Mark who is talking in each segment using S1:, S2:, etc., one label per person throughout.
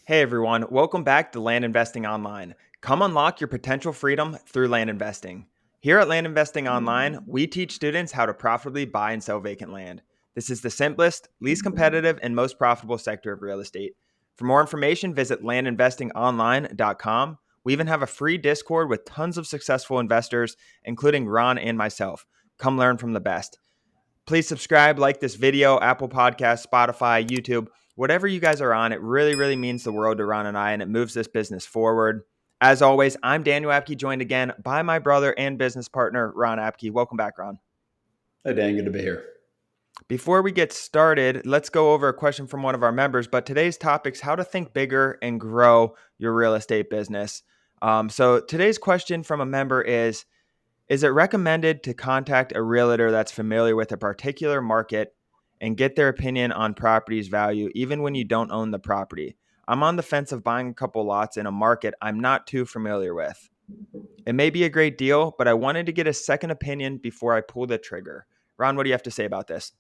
S1: Hey everyone, welcome back to Land Investing Online. Come unlock your potential freedom through land investing. Here at Land Investing Online, we teach students how to profitably buy and sell vacant land. This is the simplest, least competitive, and most profitable sector of real estate. For more information, visit landinvestingonline.com. We even have a free Discord with tons of successful investors, including Ron and myself. Come learn from the best. Please subscribe, like this video, Apple Podcasts, Spotify, YouTube, whatever you guys are on. It really, really means the world to Ron and I, and it moves this business forward. As always, I'm Daniel Apke, joined again by my brother and business partner, Ron Apke. Welcome back, Ron.
S2: Hey, Dan, good to be here.
S1: Before we get started, let's go over a question from one of our members. But today's topic is how to think bigger and grow your real estate business. So today's question from a member is it recommended to contact a realtor that's familiar with a particular market and get their opinion on property's value, even when you don't own the property? I'm on the fence of buying a couple lots in a market I'm not too familiar with. It may be a great deal, but I wanted to get a second opinion before I pull the trigger. Ron, what do you have to say about this?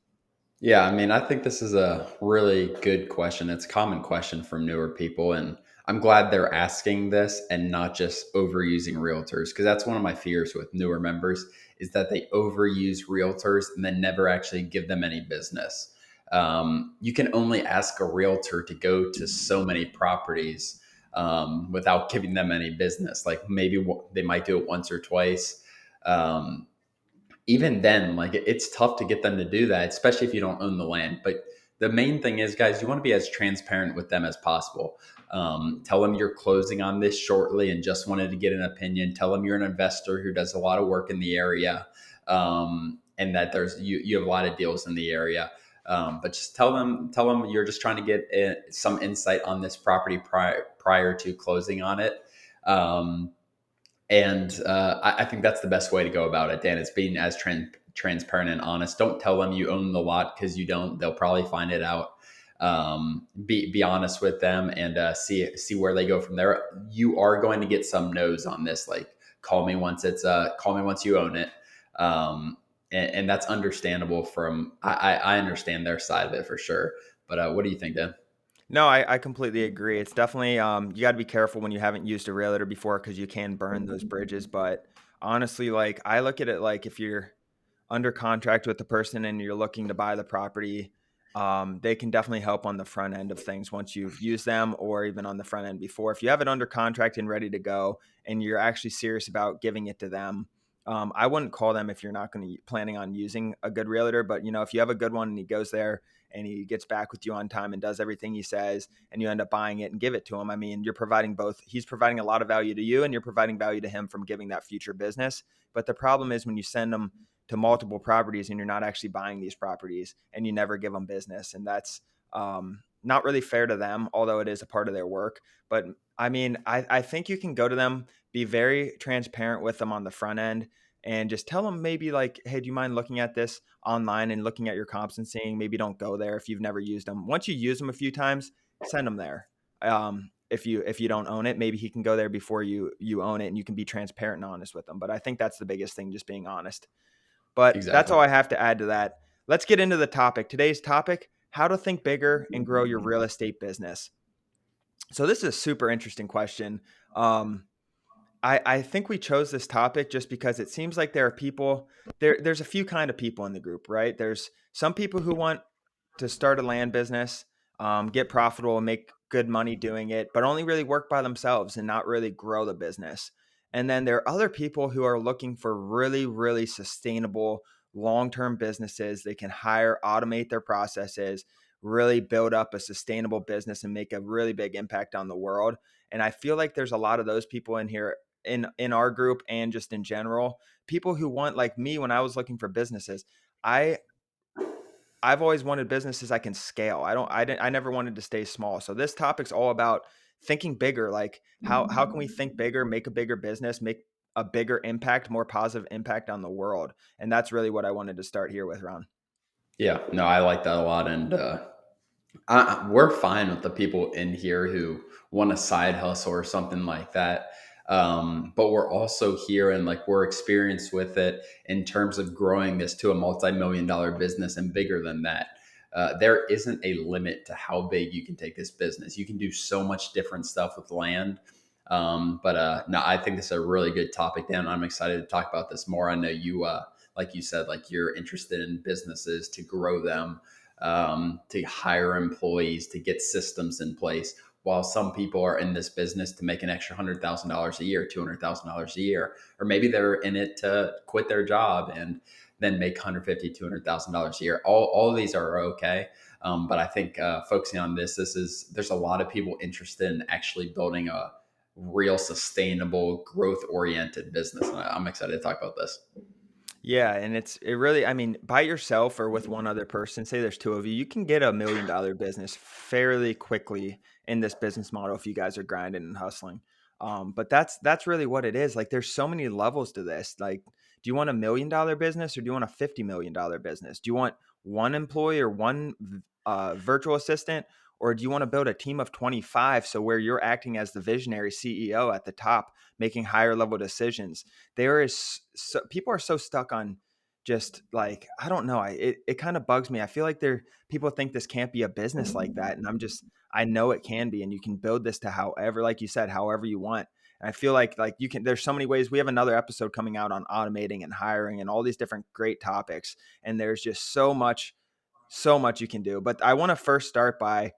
S2: Yeah, I think this is a really good question. It's a common question from newer people, and I'm glad they're asking this and not just overusing realtors, because that's one of my fears with newer members is that they overuse realtors and then never actually give them any business. You can only ask a realtor to go to so many properties without giving them any business. Like maybe they might do it once or twice. Um, Even then, like it's tough to get them to do that, especially if you don't own the land. But the main thing is, guys, you want to be as transparent with them as possible. Tell them you're closing on this shortly and just wanted to get an opinion. Tell them you're an investor who does a lot of work in the area, and that you have a lot of deals in the area. But just tell them you're just trying to get some insight on this property prior to closing on it. Um, and I think that's the best way to go about it, Dan. Is being as transparent and honest. Don't tell them you own the lot because you don't. They'll probably find it out. Be honest with them and see where they go from there. You are going to get some no's on this. Like call me once you own it. And that's understandable. I understand their side of it for sure. But what do you think, Dan?
S1: No, I completely agree. It's definitely you got to be careful when you haven't used a realtor before because you can burn those bridges. But honestly, like I look at it like if you're under contract with the person and you're looking to buy the property, they can definitely help on the front end of things once you've used them or even on the front end before. If you have it under contract and ready to go and you're actually serious about giving it to them, I wouldn't call them if you're not going to planning on using a good realtor. But if you have a good one and he goes there and he gets back with you on time and does everything he says and you end up buying it and give it to him, I mean, you're providing both. He's providing a lot of value to you and you're providing value to him from giving that future business. But the problem is when you send them to multiple properties and you're not actually buying these properties and you never give them business. And that's not really fair to them, although it is a part of their work. But I mean, I think you can go to them, be very transparent with them on the front end and just tell them maybe like, hey, do you mind looking at this online and looking at your comps and seeing maybe don't go there if you've never used them. Once you use them a few times, send them there. If you don't own it, maybe he can go there before you own it and you can be transparent and honest with them. But I think that's the biggest thing, just being honest. But that's
S2: Exactly.
S1: all I have to add to that. Let's get into the topic. Today's topic, how to think bigger and grow your real estate business. So this is a super interesting question. Um, I think we chose this topic just because it seems like there are people there's a few kind of people in the group, right? There's some people who want to start a land business, get profitable and make good money doing it, but only really work by themselves and not really grow the business. And then there are other people who are looking for really, really sustainable long-term businesses. They can hire, automate their processes, really build up a sustainable business and make a really big impact on the world. And I feel like there's a lot of those people in here in our group and just in general, people who want like me when I was looking for businesses. I I've always wanted businesses I can scale. I never wanted to stay small. So this topic's all about thinking bigger. Like how can we think bigger, make a bigger business, make a bigger impact, more positive impact on the world? And that's really what I wanted to start here with, Ron.
S2: Yeah, no, I like that a lot, and we're fine with the people in here who want a side hustle or something like that. But we're also here and like we're experienced with it in terms of growing this to a multi-million dollar business and bigger than that. there isn't a limit to how big you can take this business. You can do so much different stuff with land. But no, I think this is a really good topic, Dan. I'm excited to talk about this more. I know you, like you said, like you're interested in businesses to grow them, to hire employees, to get systems in place. While some people are in this business to make an extra $100,000 a year, $200,000 a year, or maybe they're in it to quit their job and then make 150, $200,000 a year. All of these are okay. But I think focusing on there's a lot of people interested in actually building a real sustainable growth oriented business. And I'm excited to talk about this.
S1: Yeah, and it really, I mean, by yourself or with one other person, say there's two of you, you can get $1 million business fairly quickly in this business model if you guys are grinding and hustling. But that's really what it is. Like there's so many levels to this. Like, do you want $1 million business or do you want a $50 million business? Do you want one employee or one virtual assistant, or do you want to build a team of 25 so where you're acting as the visionary CEO at the top, making higher level decisions? There is so, people are so stuck on just like, I don't know, it kind of bugs me. I feel like people think this can't be a business like that, and I know it can be, and you can build this to however, like you said, however you want. And I feel like you can, there's so many ways. We have another episode coming out on automating and hiring and all these different great topics, and there's just so much you can do. But I want to first start by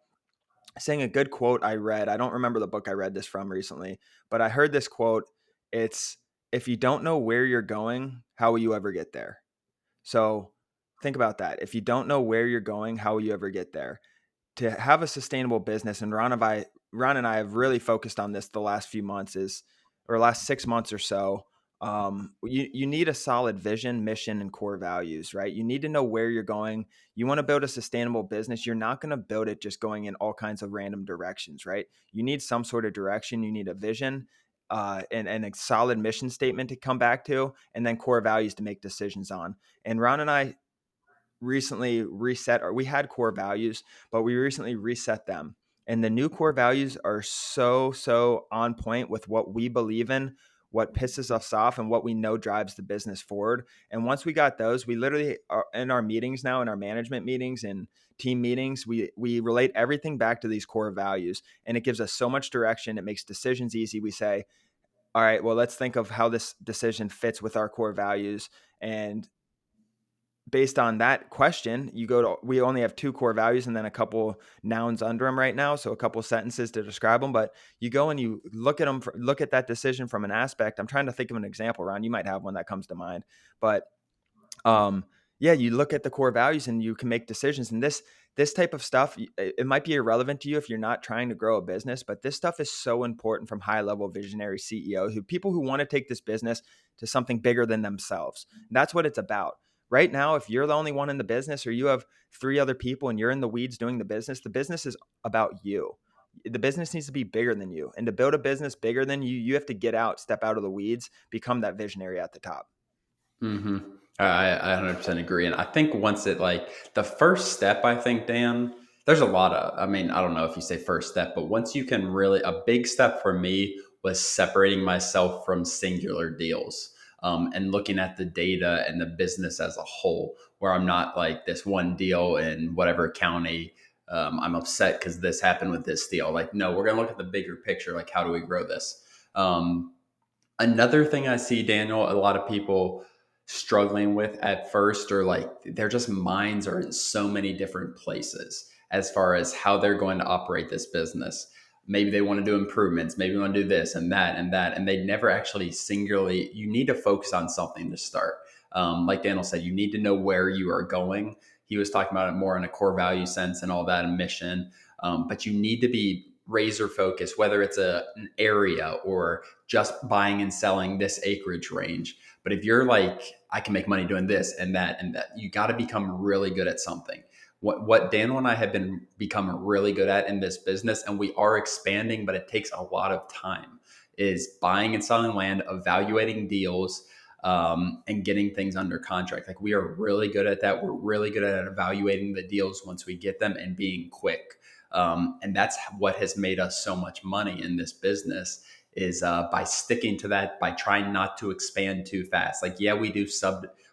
S1: saying a good quote I read. I don't remember the book I read this from recently, but I heard this quote. It's, if you don't know where you're going, how will you ever get there? So think about that. If you don't know where you're going, how will you ever get there? To have a sustainable business, and Ron and I have really focused on this the last few months is, or last 6 months or so. You need a solid vision, mission, and core values, right? You need to know where you're going. You want to build a sustainable business. You're not going to build it just going in all kinds of random directions, right? You need some sort of direction. You need a vision, and a solid mission statement to come back to, and then core values to make decisions on. And Ron and I recently reset, or we had core values, but we recently reset them. And the new core values are so on point with what we believe in, what pisses us off, and what we know drives the business forward. And once we got those, we literally are in our meetings now, in our management meetings and team meetings, we relate everything back to these core values. And it gives us so much direction. It makes decisions easy. We say, all right, well, let's think of how this decision fits with our core values. And based on that question, we only have two core values and then a couple nouns under them right now. So a couple sentences to describe them, but you go and you look at them, look at that decision from an aspect. I'm trying to think of an example, Ron. You might have one that comes to mind, but um, yeah, you look at the core values and you can make decisions. And this type of stuff, it might be irrelevant to you if you're not trying to grow a business, but this stuff is so important from high level visionary CEOs, people who want to take this business to something bigger than themselves. And that's what it's about. Right now, if you're the only one in the business or you have three other people and you're in the weeds doing the business is about you. The business needs to be bigger than you. And to build a business bigger than you, you have to get out, step out of the weeds, become that visionary at the top.
S2: hmm I 100% agree. And I think once it like the first step, I think, Dan, there's a lot of, I mean, I don't know if you say first step, but once you can really, a big step for me was separating myself from singular deals, and looking at the data and the business as a whole, where I'm not like this one deal in whatever county. I'm upset because this happened with this deal. Like, no, we're going to look at the bigger picture. Like, how do we grow this? Another thing I see, Daniel, a lot of people struggling with at first, or like their just minds are in so many different places as far as how they're going to operate this business. Maybe they want to do improvements, maybe they want to do this and that and that, and they never actually singularly. You need to focus on something to start. Like Daniel said, you need to know where you are going. He was talking about it more in a core value sense and all that, and mission. But you need to be razor focused, whether it's an area or just buying and selling this acreage range. But if you're like, I can make money doing this and that, you got to become really good at something. What Daniel and I have been becoming really good at in this business, and we are expanding, but it takes a lot of time, is buying and selling land, evaluating deals, and getting things under contract. Like we are really good at that. We're really good at evaluating the deals once we get them and being quick. And that's what has made us so much money in this business is by sticking to that, by trying not to expand too fast. Like, yeah,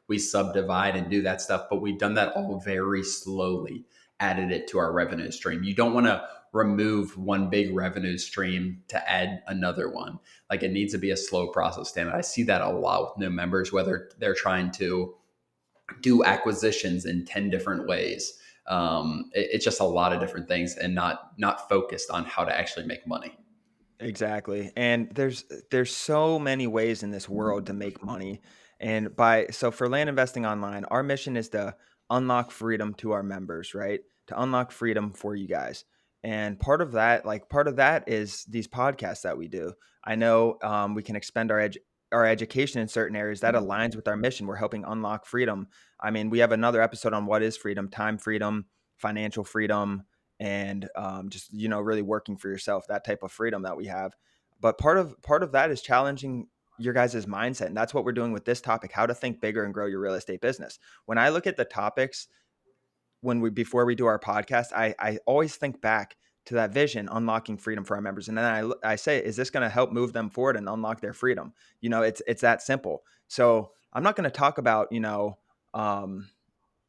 S2: we subdivide and do that stuff, but we've done that all very slowly. added it to our revenue stream. You don't want to remove one big revenue stream to add another one. Like it needs to be a slow process. Dan, I see that a lot with new members, whether they're trying to do acquisitions in 10 different ways. It's just a lot of different things and not focused on how to actually make money.
S1: Exactly. And there's so many ways in this world to make money. And so for land investing online, our mission is to unlock freedom to our members, right? To unlock freedom for you guys. And part of that is these podcasts that we do. I know we can expend our education in certain areas that aligns with our mission. We're helping unlock freedom. I mean, we have another episode on what is freedom, time freedom, financial freedom, and just really working for yourself, that type of freedom that we have. But part of that is challenging your guys' mindset, and that's what we're doing with this topic: how to think bigger and grow your real estate business. When I look at the topics, when we before we do our podcast, I always think back to that vision, unlocking freedom for our members, and then I say, is this going to help move them forward and unlock their freedom? It's that simple. So I'm not going to talk about um,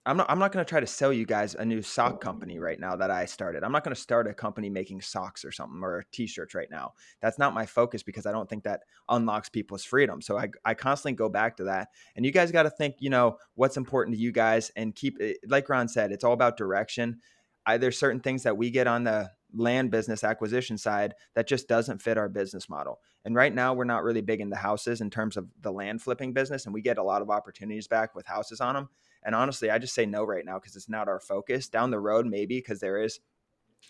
S1: I'm not gonna try to sell you guys a new sock company right now that I started. I'm not gonna start a company making socks or something or t-shirts right now. That's not my focus because I don't think that unlocks people's freedom. So I constantly go back to that. And you guys got to think, what's important to you guys and keep it, like Ron said, it's all about direction. There's certain things that we get on the land business acquisition side that just doesn't fit our business model. And right now we're not really big into houses in terms of the land flipping business, and we get a lot of opportunities back with houses on them. And honestly, I just say no right now because it's not our focus. Down the road, maybe, because there is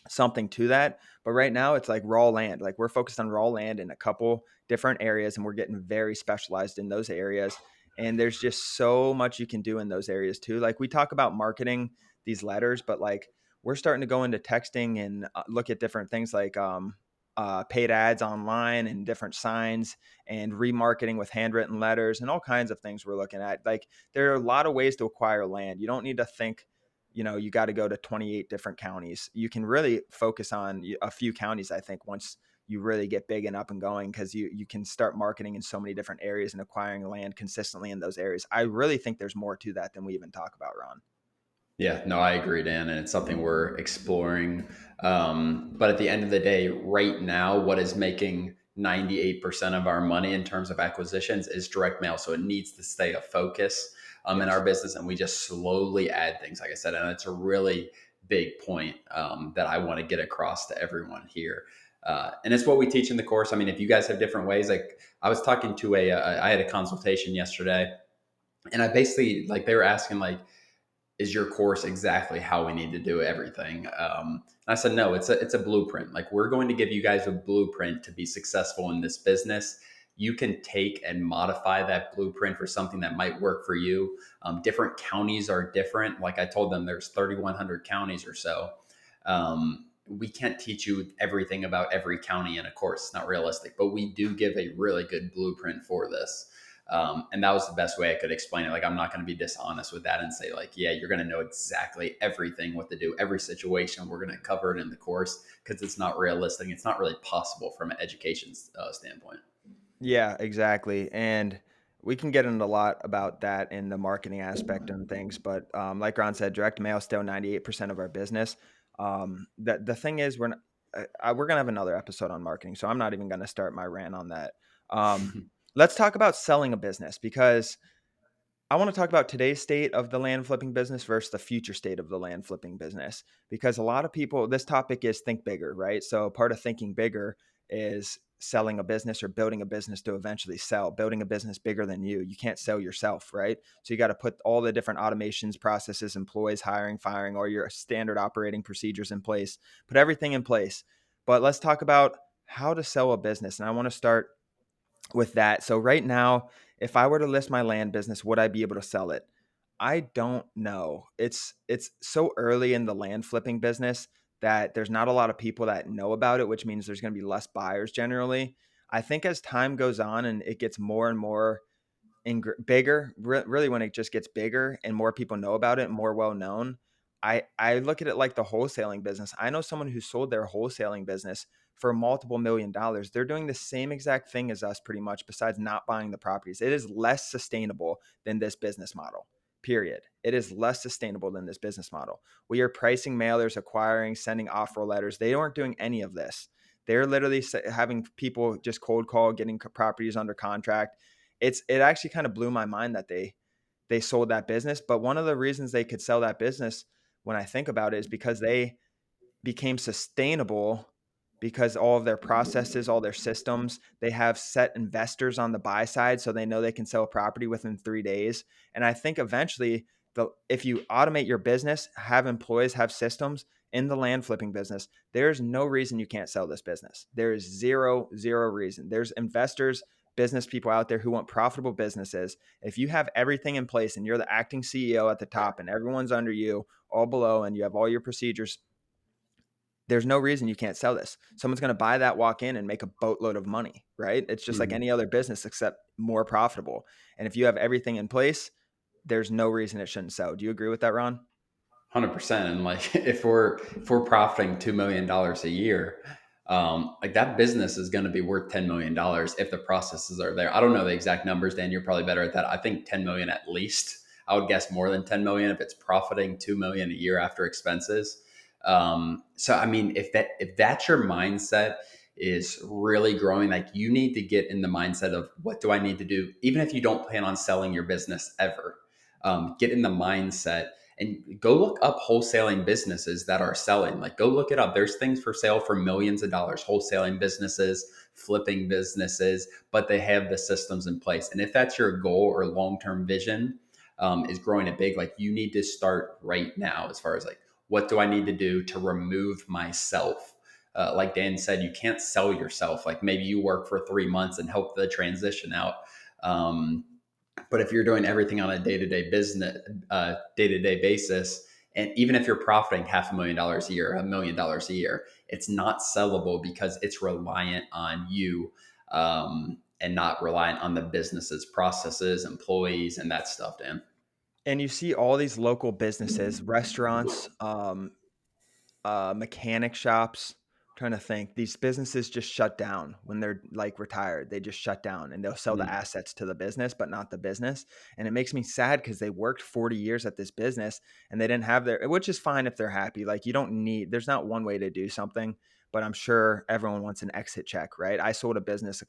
S1: something to that. But right now, it's like raw land. Like we're focused on raw land in a couple different areas, and we're getting very specialized in those areas. And there's just so much you can do in those areas too. Like we talk about marketing these letters, but like we're starting to go into texting and look at different things like paid ads online and different signs and remarketing with handwritten letters and all kinds of things we're looking at. Like there are a lot of ways to acquire land. You don't need to think you got to go to 28 different counties. You can really focus on a few counties, I think, once you really get big and up and going, because you can start marketing in so many different areas and acquiring land consistently in those areas. I really think there's more to that than we even talk about, Ron.
S2: Yeah, no, I agree, Dan, and it's something we're exploring. But at the end of the day, right now, what is making 98% of our money in terms of acquisitions is direct mail. So it needs to stay a focus in our
S1: Yes.
S2: business, and we just slowly add things, like I said, and it's a really big point that I want to get across to everyone here. And it's what we teach in the course. I mean, if you guys have different ways, like I was talking to I had a consultation yesterday, and I basically like they were asking like, is your course exactly how we need to do everything? And I said, no, it's a blueprint. Like we're going to give you guys a blueprint to be successful in this business. You can take and modify that blueprint for something that might work for you. Different counties are different. Like I told them, there's 3,100 counties or so. We can't teach you everything about every county in a course. It's not realistic, but we do give a really good blueprint for this. And that was the best way I could explain it. Like, I'm not going to be dishonest with that and say, like, yeah, you're going to know exactly everything what to do, every situation. We're going to cover it in the course because it's not realistic. It's not really possible from an education standpoint.
S1: Yeah, exactly. And we can get into a lot about that in the marketing aspect and things. But like Ron said, direct mail is still 98% of our business. The thing is, we're gonna have another episode on marketing, so I'm not even gonna start my rant on that. Um, let's talk about selling a business, because I want to talk about today's state of the land flipping business versus the future state of the land flipping business, because a lot of people, this topic is think bigger, right? So part of thinking bigger is selling a business or building a business to eventually sell, building a business bigger than you. You can't sell yourself, right? So you got to put all the different automations, processes, employees, hiring, firing, or your standard operating procedures in place, put everything in place. But let's talk about how to sell a business. And I want to start with that. So right now, if I were to list my land business, would I be able to sell it? I don't know. It's so early in the land flipping business that there's not a lot of people that know about it, which means there's going to be less buyers generally. I think as time goes on and it gets more and more bigger, really when it just gets bigger and more people know about it, more well known. I look at it like the wholesaling business. I know someone who sold their wholesaling business for multiple $1 million. They're doing the same exact thing as us pretty much, besides not buying the properties. It is less sustainable than this business model. period. It is less sustainable than this business model. We are pricing mailers, acquiring, sending offer letters. They aren't doing any of this. They're literally having people just cold call, getting properties under contract. It actually kind of blew my mind that they sold that business. But one of the reasons they could sell that business, when I think about it, is because they became sustainable, because all of their processes, all their systems, they have set investors on the buy side, so they know they can sell a property within 3 days. And I think eventually, if you automate your business, have employees, have systems in the land flipping business, there's no reason you can't sell this business. There is zero reason. There's investors, business people out there who want profitable businesses. If you have everything in place and you're the acting CEO at the top and everyone's under you, all below, and you have all your procedures, there's no reason you can't sell this. Someone's going to buy that, walk in, and make a boatload of money, right? It's just like
S2: Mhm.
S1: any other business except more profitable. And if you have everything in place, there's no reason it shouldn't sell. Do you agree with that, Ron?
S2: 100%. And like if we're profiting $2 million a year, like that business is going to be worth $10 million if the processes are there. I don't know the exact numbers, Dan. You're probably better at that. I think 10 million at least. I would guess more than 10 million if it's profiting 2 million a year after expenses. So I mean, if that's your mindset is really growing, like you need to get in the mindset of what do I need to do, even if you don't plan on selling your business ever. Get in the mindset and go look up wholesaling businesses that are selling. Like, go look it up. There's things for sale for millions of dollars, wholesaling businesses, flipping businesses, but they have the systems in place. And if that's your goal or long term vision, is growing it big, like you need to start right now as far as like, what do I need to do to remove myself? Like Dan said, you can't sell yourself. Like maybe you work for 3 months and help the transition out. Um, but if you're doing everything on a day-to-day basis, and even if you're profiting $500,000 a year, $1 million a year, it's not sellable because it's reliant on you, and not reliant on the business's processes, employees, and that stuff, Dan.
S1: And you see all these local businesses, restaurants, mechanic shops. I'm trying to think. These businesses just shut down when they're like retired. They just shut down and they'll sell the
S2: Mhm.
S1: assets to the business, but not the business. And it makes me sad because they worked 40 years at this business and they didn't have their, which is fine if they're happy. Like you don't need, there's not one way to do something, but I'm sure everyone wants an exit check, right? I sold a business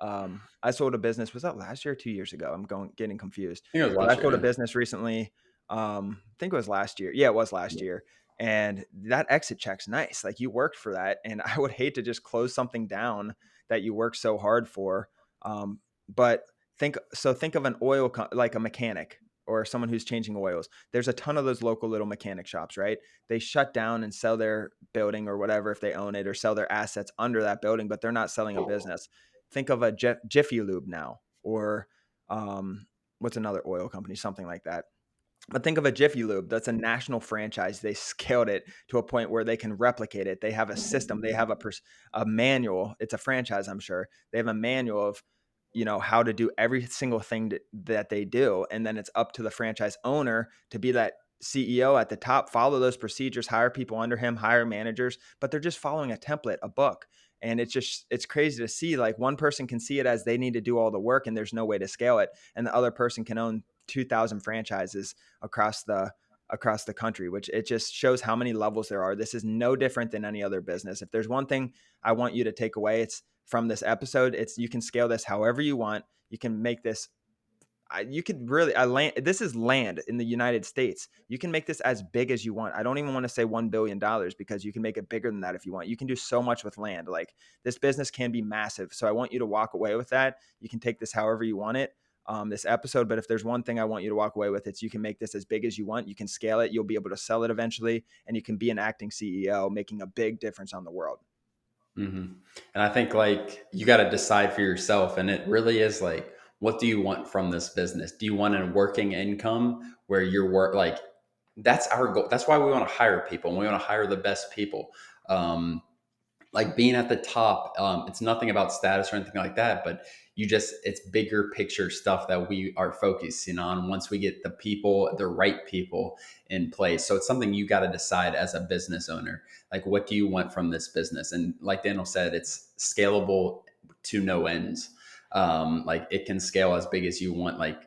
S1: I sold a business. Was that last year or 2 years ago? I'm getting confused,
S2: I think it was
S1: but I
S2: last year,
S1: sold a
S2: Dan.
S1: business recently. I think it was last year. Yeah, it was last year, and that exit check's nice. Like you worked for that. And I would hate to just close something down that you worked so hard for. But think of an like a mechanic or someone who's changing oils. There's a ton of those local little mechanic shops, right? They shut down and sell their building or whatever if they own it, or sell their assets under that building, but they're not selling a business. Think of a Jiffy Lube now, or what's another oil company, something like that. But think of a Jiffy Lube. That's a national franchise. They scaled it to a point where they can replicate it. They have a system. They have a manual. It's a franchise, I'm sure. They have a manual of, how to do every single thing that they do. And then it's up to the franchise owner to be that CEO at the top, follow those procedures, hire people under him, hire managers, but they're just following a template, a book. And it's crazy to see, like, one person can see it as they need to do all the work and there's no way to scale it. And the other person can own 2,000 franchises across the country, which it just shows how many levels there are. This is no different than any other business. If there's one thing I want you to take away, it's from this episode, it's you can scale this however you want. You can make this you could really land. This is land in the United States. You can make this as big as you want. I don't even want to say $1 billion, because you can make it bigger than that if you want. You can do so much with land. Like, this business can be massive. So I want you to walk away with that. You can take this however you want it. This episode, but if there's one thing I want you to walk away with, it's you can make this as big as you want. You can scale it. You'll be able to sell it eventually, and you can be an acting CEO, making a big difference on the world.
S2: hmm And I think like you got to decide for yourself. And it really is like, what do you want from this business? Do you want a working income where you're like, that's our goal. That's why we want to hire people and we want to hire the best people. Um, like being at the top, it's nothing about status or anything like that, but it's bigger picture stuff that we are focusing on once we get the right people in place. So it's something you got to decide as a business owner. Like, what do you want from this business? And like Daniel said, it's scalable to no ends. Like it can scale as big as you want. Like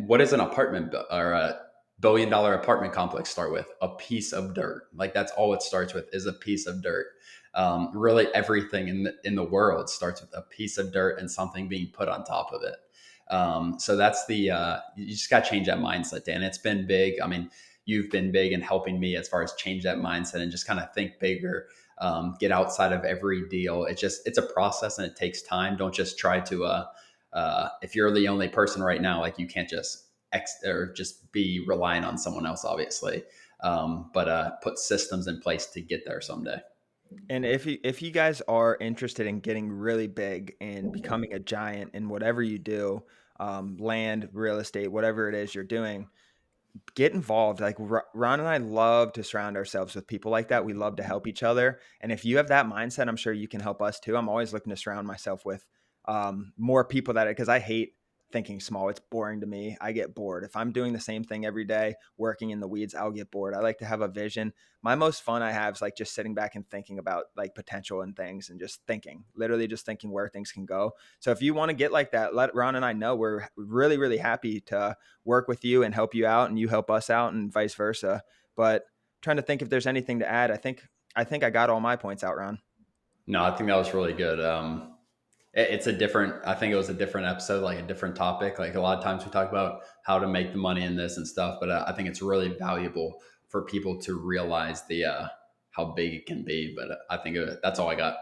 S2: what does an or a billion-dollar apartment complex start with? A piece of dirt. Like that's all it starts with is a piece of dirt. Really, everything in the world starts with a piece of dirt and something being put on top of it. So that's the you just got to change that mindset, Dan. It's been big. I mean, you've been big in helping me as far as change that mindset and just kind of think bigger, get outside of every deal. It's a process and it takes time. Don't just try to if you're the only person right now, like you can't just or just be relying on someone else, obviously. But put systems in place to get there someday.
S1: And if you guys are interested in getting really big and becoming a giant in whatever you do, land, real estate, whatever it is you're doing, get involved. Like Ron and I love to surround ourselves with people like that. We love to help each other. And if you have that mindset, I'm sure you can help us too. I'm always looking to surround myself with more people that, because I hate thinking small. It's boring to me. I get bored. If I'm doing the same thing every day, working in the weeds, I'll get bored. I like to have a vision. My most fun I have is like just sitting back and thinking about like potential and things and just thinking, literally just thinking where things can go. So if you want to get like that, let Ron and I know. We're really, really happy to work with you and help you out and you help us out and vice versa. But trying to think if there's anything to add. I think I got all my points out, Ron.
S2: No, I think that was really good. It's a different. I think it was a different episode, like a different topic. Like a lot of times we talk about how to make the money in this and stuff, but I think it's really valuable for people to realize the how big it can be. But I think that's all I got.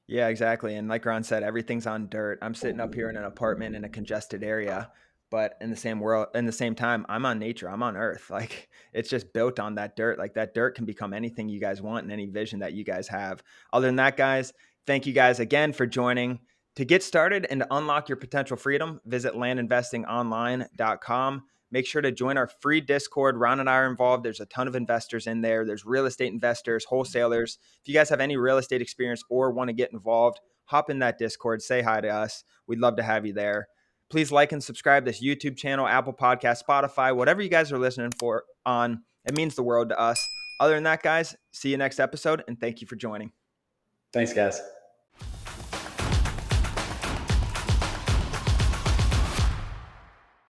S1: Yeah, exactly. And like Ron said, everything's on dirt. I'm sitting up here in an apartment in a congested area, but in the same world, in the same time, I'm on nature. I'm on earth. Like it's just built on that dirt. Like that dirt can become anything you guys want and any vision that you guys have. Other than that, guys, thank you guys again for joining. To get started and to unlock your potential freedom, visit landinvestingonline.com. Make sure to join our free Discord. Ron and I are involved. There's a ton of investors in there. There's real estate investors, wholesalers. If you guys have any real estate experience or want to get involved, hop in that Discord, say hi to us. We'd love to have you there. Please like and subscribe this YouTube channel, Apple Podcast, Spotify, whatever you guys are listening for on. It means the world to us. Other than that, guys, see you next episode and thank you for joining.
S2: Thanks, guys.